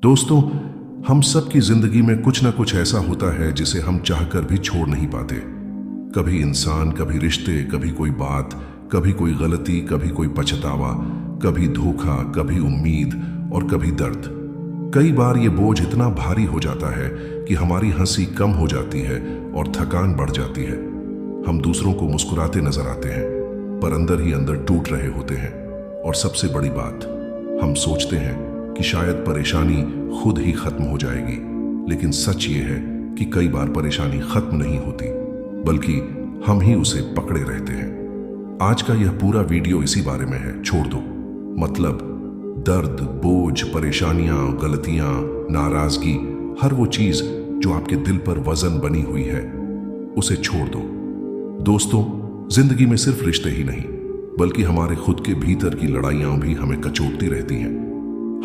दोस्तों, हम सब की जिंदगी में कुछ ना कुछ ऐसा होता है जिसे हम चाहकर भी छोड़ नहीं पाते। कभी इंसान, कभी रिश्ते, कभी कोई बात, कभी कोई गलती, कभी कोई पछतावा, कभी धोखा, कभी उम्मीद और कभी दर्द। कई बार ये बोझ इतना भारी हो जाता है कि हमारी हंसी कम हो जाती है और थकान बढ़ जाती है। हम दूसरों को मुस्कुराते नजर आते हैं, पर अंदर ही अंदर टूट रहे होते हैं। और सबसे बड़ी बात, हम सोचते हैं कि शायद परेशानी खुद ही खत्म हो जाएगी, लेकिन सच ये है कि कई बार परेशानी खत्म नहीं होती, बल्कि हम ही उसे पकड़े रहते हैं। आज का यह पूरा वीडियो इसी बारे में है। छोड़ दो, मतलब दर्द, बोझ, परेशानियां, गलतियां, नाराजगी, हर वो चीज जो आपके दिल पर वजन बनी हुई है, उसे छोड़ दो। दोस्तों, जिंदगी में सिर्फ रिश्ते ही नहीं, बल्कि हमारे खुद के भीतर की लड़ाइयां भी हमें कचोटती रहती हैं।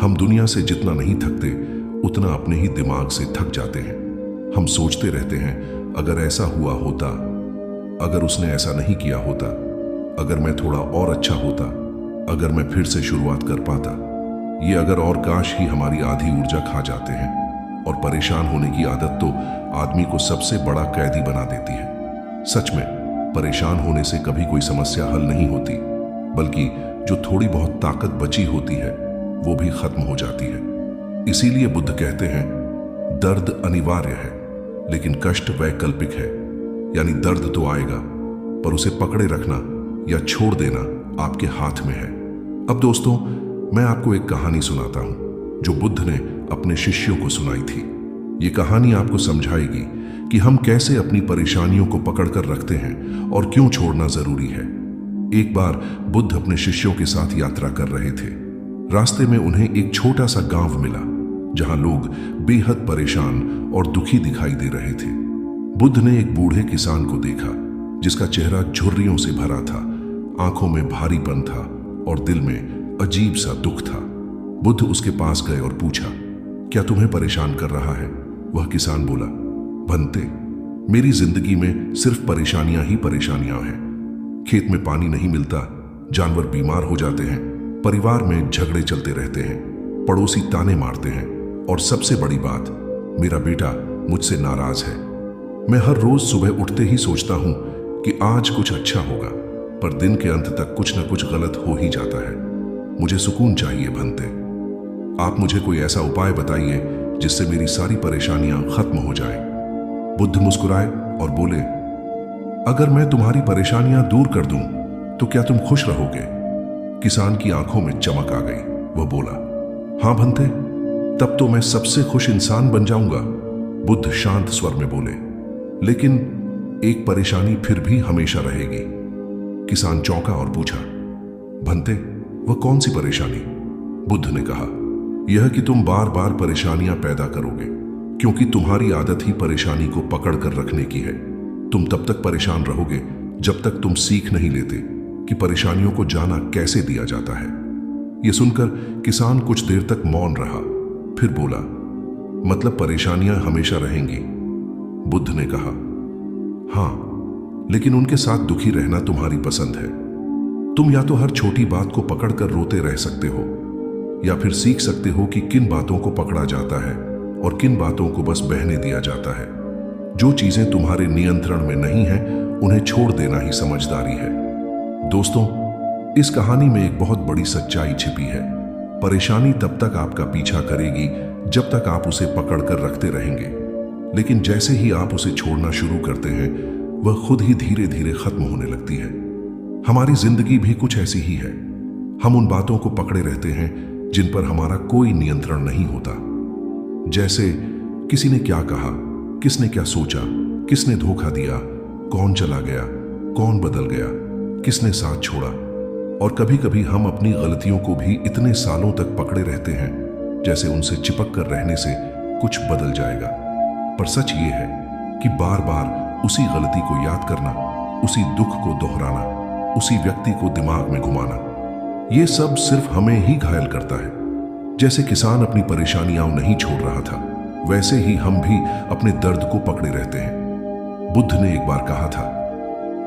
हम दुनिया से जितना नहीं थकते, उतना अपने ही दिमाग से थक जाते हैं। हम सोचते रहते हैं, अगर ऐसा हुआ होता, अगर उसने ऐसा नहीं किया होता, अगर मैं थोड़ा और अच्छा होता, अगर मैं फिर से शुरुआत कर पाता। ये अगर और काश ही हमारी आधी ऊर्जा खा जाते हैं। और परेशान होने की आदत तो आदमी को सबसे बड़ा कैदी बना देती है। सच में परेशान होने से कभी कोई समस्या हल नहीं होती, बल्कि जो थोड़ी बहुत ताकत बची होती है वो भी खत्म हो जाती है। इसीलिए बुद्ध कहते हैं, दर्द अनिवार्य है, लेकिन कष्ट वैकल्पिक है। यानी दर्द तो आएगा, पर उसे पकड़े रखना या छोड़ देना आपके हाथ में है। अब दोस्तों, मैं आपको एक कहानी सुनाता हूं जो बुद्ध ने अपने शिष्यों को सुनाई थी। ये कहानी आपको समझाएगी कि हम कैसे अपनी परेशानियों को पकड़कर रखते हैं और क्यों छोड़ना जरूरी है। एक बार बुद्ध अपने शिष्यों के साथ यात्रा कर रहे थे। रास्ते में उन्हें एक छोटा सा गांव मिला, जहां लोग बेहद परेशान और दुखी दिखाई दे रहे थे। बुद्ध ने एक बूढ़े किसान को देखा, जिसका चेहरा झुर्रियों से भरा था, आंखों में भारीपन था और दिल में अजीब सा दुख था। बुद्ध उसके पास गए और पूछा, क्या तुम्हें परेशान कर रहा है? वह किसान बोला, भंते, मेरी जिंदगी में सिर्फ परेशानियां ही परेशानियां हैं। खेत में पानी नहीं मिलता, जानवर बीमार हो जाते हैं, परिवार में झगड़े चलते रहते हैं, पड़ोसी ताने मारते हैं, और सबसे बड़ी बात, मेरा बेटा मुझसे नाराज है। मैं हर रोज सुबह उठते ही सोचता हूं कि आज कुछ अच्छा होगा, पर दिन के अंत तक कुछ न कुछ गलत हो ही जाता है। मुझे सुकून चाहिए भंते। आप मुझे कोई ऐसा उपाय बताइए जिससे मेरी सारी परेशानियां खत्म हो जाएं। बुद्ध मुस्कुराए और बोले, अगर मैं तुम्हारी परेशानियां दूर कर दूं तो क्या तुम खुश रहोगे? किसान की आंखों में चमक आ गई। वह बोला, हां भंते, तब तो मैं सबसे खुश इंसान बन जाऊंगा। बुद्ध शांत स्वर में बोले, लेकिन एक परेशानी फिर भी हमेशा रहेगी। किसान चौंका और पूछा, भंते, वह कौन सी परेशानी? बुद्ध ने कहा, यह कि तुम बार बार परेशानियां पैदा करोगे, क्योंकि तुम्हारी आदत ही परेशानी को पकड़ कर रखने की है। तुम तब तक परेशान रहोगे जब तक तुम सीख नहीं लेते कि परेशानियों को जाना कैसे दिया जाता है। यह सुनकर किसान कुछ देर तक मौन रहा, फिर बोला, मतलब परेशानियां हमेशा रहेंगी? बुद्ध ने कहा, हां, लेकिन उनके साथ दुखी रहना तुम्हारी पसंद है। तुम या तो हर छोटी बात को पकड़कर रोते रह सकते हो, या फिर सीख सकते हो कि किन बातों को पकड़ा जाता है और किन बातों को बस बहने दिया जाता है। जो चीजें तुम्हारे नियंत्रण में नहीं है, उन्हें छोड़ देना ही समझदारी है। दोस्तों, इस कहानी में एक बहुत बड़ी सच्चाई छिपी है। परेशानी तब तक आपका पीछा करेगी जब तक आप उसे पकड़कर रखते रहेंगे, लेकिन जैसे ही आप उसे छोड़ना शुरू करते हैं, वह खुद ही धीरे धीरे खत्म होने लगती है। हमारी जिंदगी भी कुछ ऐसी ही है। हम उन बातों को पकड़े रहते हैं जिन पर हमारा कोई नियंत्रण नहीं होता। जैसे किसी ने क्या कहा, किसने क्या सोचा, किसने धोखा दिया, कौन चला गया, कौन बदल गया, किसने साथ छोड़ा। और कभी कभी हम अपनी गलतियों को भी इतने सालों तक पकड़े रहते हैं जैसे उनसे चिपक कर रहने से कुछ बदल जाएगा। पर सच ये है कि बार बार उसी गलती को याद करना, उसी दुख को दोहराना, उसी व्यक्ति को दिमाग में घुमाना, ये सब सिर्फ हमें ही घायल करता है। जैसे किसान अपनी परेशानियां नहीं छोड़ रहा था, वैसे ही हम भी अपने दर्द को पकड़े रहते हैं। बुद्ध ने एक बार कहा था,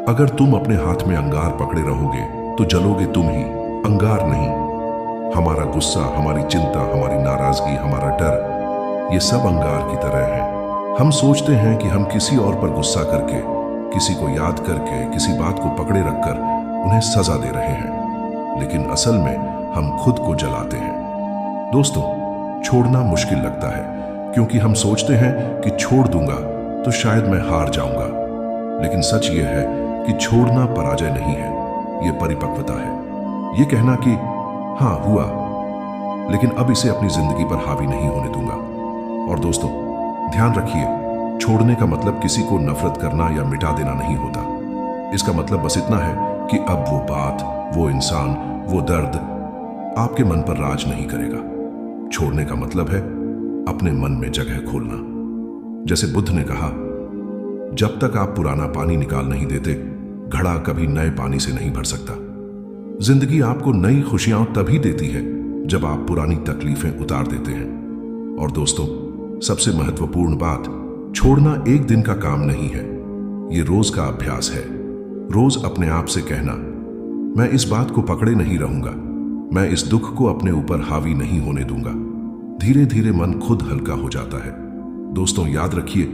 अगर तुम अपने हाथ में अंगार पकड़े रहोगे तो जलोगे तुम ही, अंगार नहीं। हमारा गुस्सा, हमारी चिंता, हमारी नाराजगी, हमारा डर, ये सब अंगार की तरह है। हम सोचते हैं कि हम किसी और पर गुस्सा करके, किसी को याद करके, किसी बात को पकड़े रखकर उन्हें सजा दे रहे हैं, लेकिन असल में हम खुद को जलाते हैं। दोस्तों, छोड़ना मुश्किल लगता है क्योंकि हम सोचते हैं कि छोड़ दूंगा तो शायद मैं हार जाऊंगा, लेकिन सच ये है कि छोड़ना पराजय नहीं है, ये परिपक्वता है। ये कहना कि हाँ हुआ, लेकिन अब इसे अपनी जिंदगी पर हावी नहीं होने दूंगा। और दोस्तों, ध्यान रखिए, छोड़ने का मतलब किसी को नफरत करना या मिटा देना नहीं होता। इसका मतलब बस इतना है कि अब वो बात, वो इंसान, वो दर्द आपके मन पर राज नहीं करेगा। छोड़ने का मतलब है अपने मन में जगह खोलना। जैसे बुद्ध ने कहा, जब तक आप पुराना पानी निकाल नहीं देते, घड़ा कभी नए पानी से नहीं भर सकता। जिंदगी आपको नई खुशियां तभी देती है जब आप पुरानी तकलीफें उतार देते हैं। और दोस्तों, सबसे महत्वपूर्ण बात, छोड़ना एक दिन का काम नहीं है, ये रोज का अभ्यास है। रोज अपने आप से कहना, मैं इस बात को पकड़े नहीं रहूंगा, मैं इस दुख को अपने ऊपर हावी नहीं होने दूंगा। धीरे धीरे मन खुद हल्का हो जाता है। दोस्तों, याद रखिए,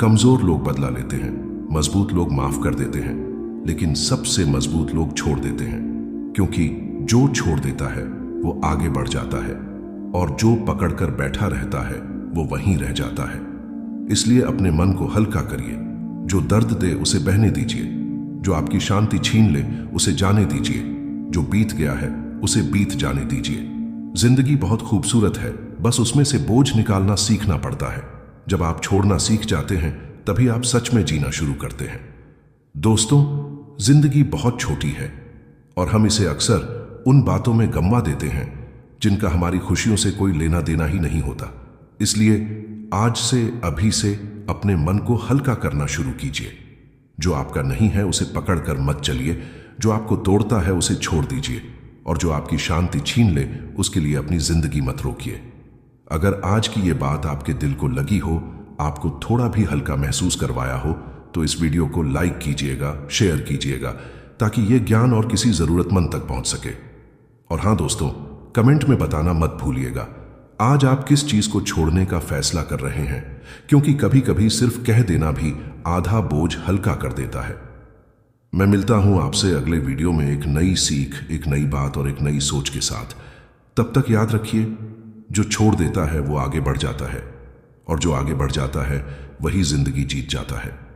कमजोर लोग बदला लेते हैं, मजबूत लोग माफ कर देते हैं, लेकिन सबसे मजबूत लोग छोड़ देते हैं, क्योंकि जो छोड़ देता है वो आगे बढ़ जाता है, और जो पकड़कर बैठा रहता है वो वहीं रह जाता है। इसलिए अपने मन को हल्का करिए। जो दर्द दे उसे बहने दीजिए, जो आपकी शांति छीन ले उसे जाने दीजिए, जो बीत गया है उसे बीत जाने दीजिए। जिंदगी बहुत खूबसूरत है, बस उसमें से बोझ निकालना सीखना पड़ता है। जब आप छोड़ना सीख जाते हैं तभी आप सच में जीना शुरू करते हैं। दोस्तों, जिंदगी बहुत छोटी है और हम इसे अक्सर उन बातों में गंवा देते हैं जिनका हमारी खुशियों से कोई लेना देना ही नहीं होता। इसलिए आज से, अभी से अपने मन को हल्का करना शुरू कीजिए। जो आपका नहीं है उसे पकड़कर मत चलिए, जो आपको तोड़ता है उसे छोड़ दीजिए, और जो आपकी शांति छीन ले उसके लिए अपनी जिंदगी मत रोकिए। अगर आज की ये बात आपके दिल को लगी हो, आपको थोड़ा भी हल्का महसूस करवाया हो, तो इस वीडियो को लाइक कीजिएगा, शेयर कीजिएगा, ताकि ये ज्ञान और किसी जरूरतमंद तक पहुंच सके। और हाँ दोस्तों, कमेंट में बताना मत भूलिएगा आज आप किस चीज को छोड़ने का फैसला कर रहे हैं, क्योंकि कभी कभी सिर्फ कह देना भी आधा बोझ हल्का कर देता है। मैं मिलता हूं आपसे अगले वीडियो में एक नई सीख, एक नई बात और एक नई सोच के साथ। तब तक याद रखिए, जो छोड़ देता है वो आगे बढ़ जाता है, और जो आगे बढ़ जाता है वही जिंदगी जीत जाता है।